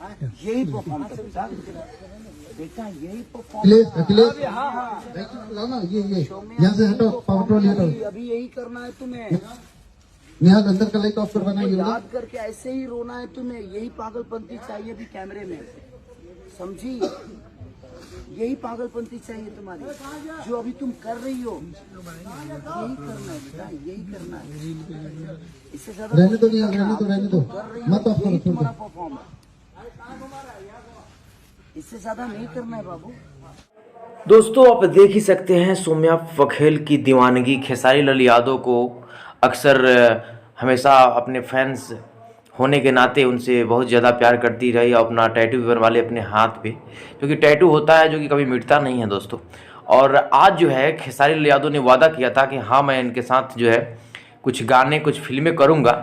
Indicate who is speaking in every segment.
Speaker 1: यही परफॉर्म कर बेटा, यही परफॉर्म।
Speaker 2: अखिलेश लाओ ना, ये यहाँ से हटो, पावर ट्रोल हटो।
Speaker 1: अभी यही करना है तुम्हें।
Speaker 2: निहाल अंदर का लाइट ऑफ करवाना है,
Speaker 1: याद करके ऐसे ही रोना है तुम्हें। यही पागलपंती चाहिए अभी कैमरे में, समझी? यही पागलपंती चाहिए तुम्हारी, जो अभी तुम कर रही हो। यही करना है बेटा, यही करना है। इससे ज्यादा
Speaker 2: रहने दो, निहाल रहने दो, मत ऑफ करो।
Speaker 1: तुम्हारा परफॉर्म है, इससे ज्यादा नहीं करना है बाबू।
Speaker 3: दोस्तों आप देख ही सकते हैं सौम्या बघेल की दीवानगी। खेसारी लाल यादव को अक्सर हमेशा अपने फैंस होने के नाते उनसे बहुत ज़्यादा प्यार करती रही, अपना टैटू भी बनवा ले अपने हाथ पे, क्योंकि टैटू होता है जो कि कभी मिटता नहीं है दोस्तों। और आज जो है खेसारी लाल यादव ने वादा किया था कि हाँ मैं इनके साथ जो है कुछ गाने कुछ फिल्में करूँगा,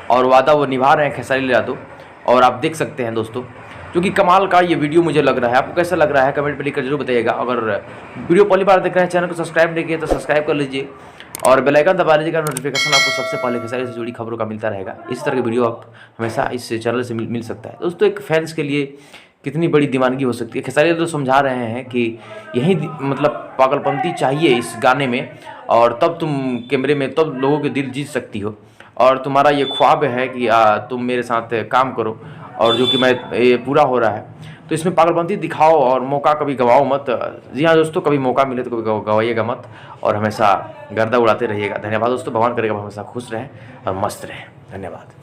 Speaker 3: और वादा वो निभा रहे हैं खेसारी लाल यादव। और आप देख सकते हैं दोस्तों, जो कि कमाल का ये वीडियो मुझे लग रहा है। आपको कैसा लग रहा है कमेंट में लिखकर जरूर बताइएगा। अगर वीडियो पहली बार देख रहे हैं, चैनल को सब्सक्राइब नहीं किया तो सब्सक्राइब कर लीजिए और बेल आइकन दबा लीजिएगा। नोटिफिकेशन आपको सबसे पहले खेसारी से जुड़ी खबरों का मिलता रहेगा। इस तरह के वीडियो आप हमेशा इस चैनल से मिल सकता है दोस्तों। एक फैंस के लिए कितनी बड़ी दीवानगी हो सकती है। खेसारी तो समझा रहे हैं कि यही मतलब पागलपंती चाहिए इस गाने में, और तब तुम कैमरे में तब लोगों के दिल जीत सकती हो। और तुम्हारा ये ख्वाब है कि तुम मेरे साथ काम करो, और जो कि ये पूरा हो रहा है। तो इसमें पागलपंती दिखाओ और मौका कभी गवाओ मत। जी हाँ दोस्तों, कभी मौका मिले तो कभी गवाइएगा मत, और हमेशा गर्दा उड़ाते रहिएगा। धन्यवाद दोस्तों। भगवान करेगा हमेशा खुश रहें और मस्त रहें। धन्यवाद।